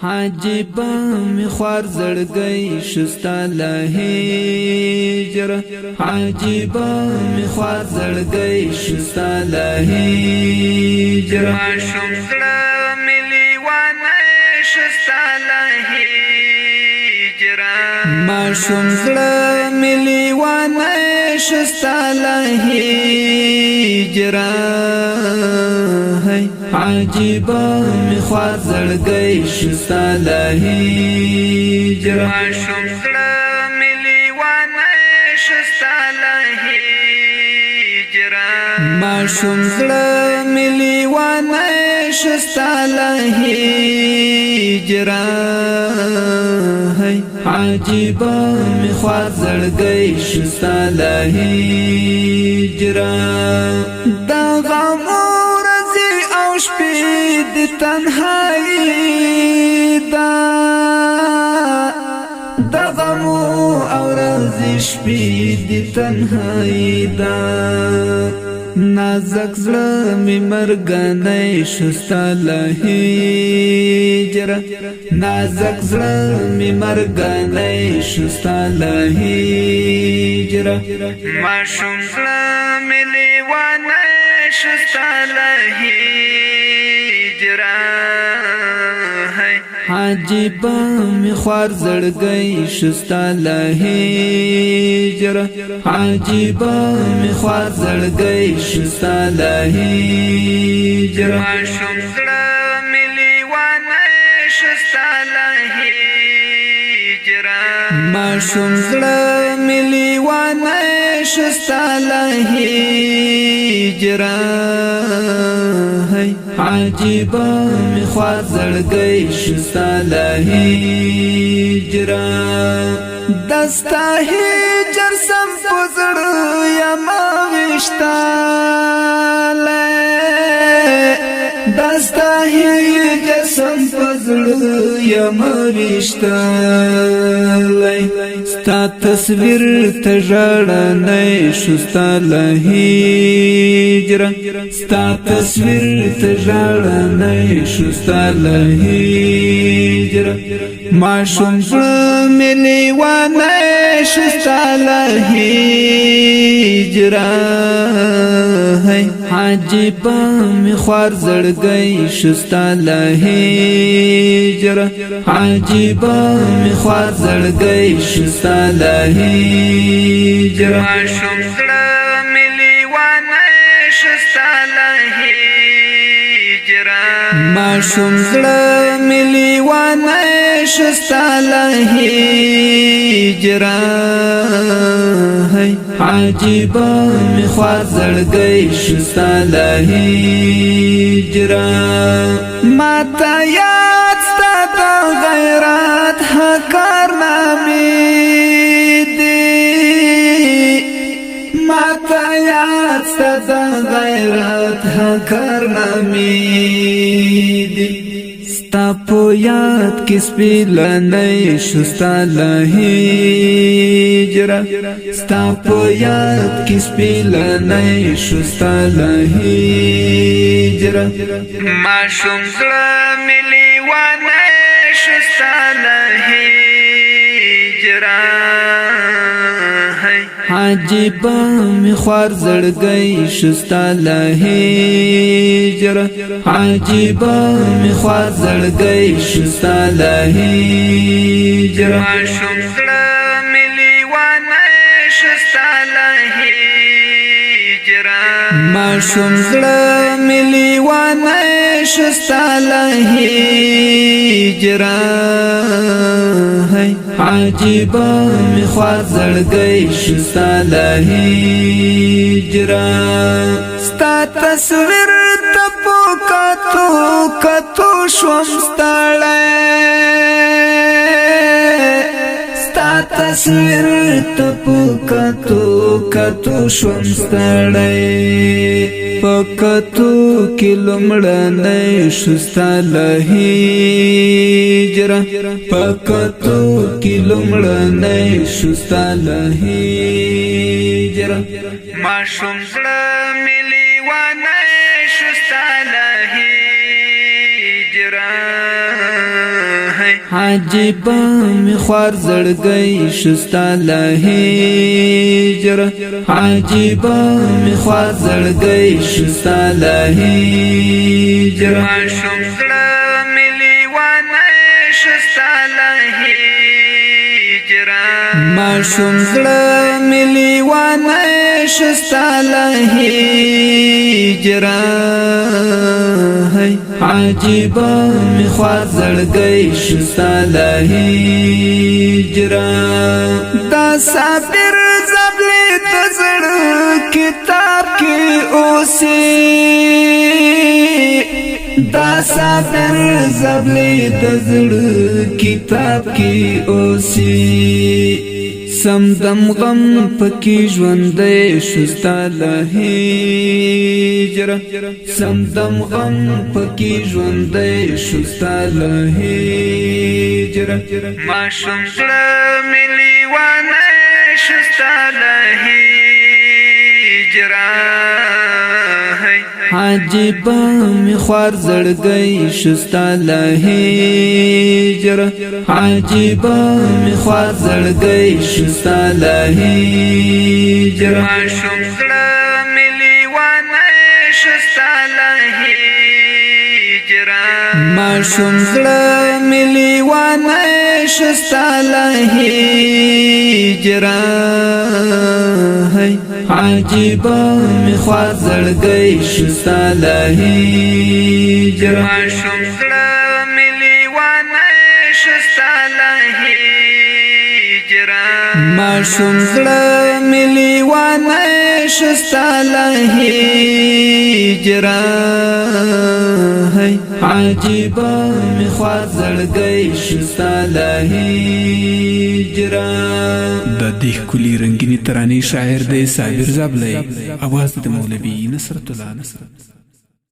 حاجبا می خوار زړګي شستا لهجر حاجبا می خوار زړګي شستا لهجر شم زړه ملي وانه شستا لهجر ما شم زړه ملي وانه شستا لهجر عجیبا می خوار زړګي شستا لهجر شم زړه ملي وانه شستا لهجر ما شم زړه ملي وانه شستا لهجر عجیبا می خوار زړګي شستا لهجر دا غمو شپې د تنهایی دا د غمو او ورځې شپې د تنهایی دا نازک زړه مې مرګنی شستا لهجر نازک زړه مې مرګنی شستا لهجر ما شم زړه مې لیوانه شستا لهجر عجیبا می خوار زړګي شستا لهجر عجیبا می خوار زړګي شستا لهجر شم زړه مې لیوانه شستا لهجر ما شم زړه مې لیوانه شستا لهجر عجیبا می خوار زړګي شستا لهجر دستا هجر سم پزړ یما وشتاله دستا هجر سم پزړ یما وشتاله ستا تصویر تجړنه شستا لهجر ستا تصویر تجړنه شستا لهجر ما شم ملي وانه شستا لهجر عجیبا می خوار زړګي شستا لهجر عجیبا می خوار زړګي شستا لهجر شم زړه مې لیوانه شستا لهجر ما شم زړه مې لیوانه شستا لهجر عجیبا می خوار زړګي شستا لهجر ما ته یاد ستا د غیرت کارنامې دي ما ته یاد ستا د غیرت کارنامې دي ستا په یاد کې سپېلنی شستا لهجر ستا په یاد کې سپېلنی شستا لهجر ما شم زړه مې لیوانه شستا لهجر عجیبا می خوار زړګي شستا لهجر عجیبا می خوار زړګي شستا لهجر شم زړه مې لیوانه شستا لهجر ما شم زړه مې لیوانه شستا لهجر عجیبا می خوار زړګي شستا لهجر ستا تصویر تپو کتو شوم ستړی ستا تصویر تپو کتو شوم ستړی پکتو کې لمړنی شستا لهجر پکتو کې لمړنی شستا لهجر ما شم زړه مې لیوانه شستا لهجر عجیبا می خوار زړګی شستا لهجر عجیبا می خوار زړګی شستا لهجر ماشوم زړه ملي وانه شستا لهجر ماشوم زړه ملي وانه شستا لهجر عجیبا می خوار زړګی شستا لهجر دا صابر زبلی د زړه کتاب کې اوسې دا صابر زبلی د زړه کتاب کې اوسې سمدم غم پکې ژوندې شستا لهجر سمدم غم پکې ژوندې شستا لهجر ماشوم زړه ملي وانه شستا لهجر عجیبا می خوار زړګی شستا لهجر عجیبا می خوار زړګی شستا لهجر ماشوم زړه ملي وانه شستا لهجر ماشوم زړه ملي وانه شستا لهجر عجیبا می خوار زړګی شستا لهجر ماشوم زړه ملي وانه شستا لهجر ماشوم زړه ملي وانه شستا لهجر عجیبا می خوار زړګی شستا لهجر د دې ښکلي رنګینې ترانې شاعر دی صابر زابلی، اواز د مولوي نصرت الله.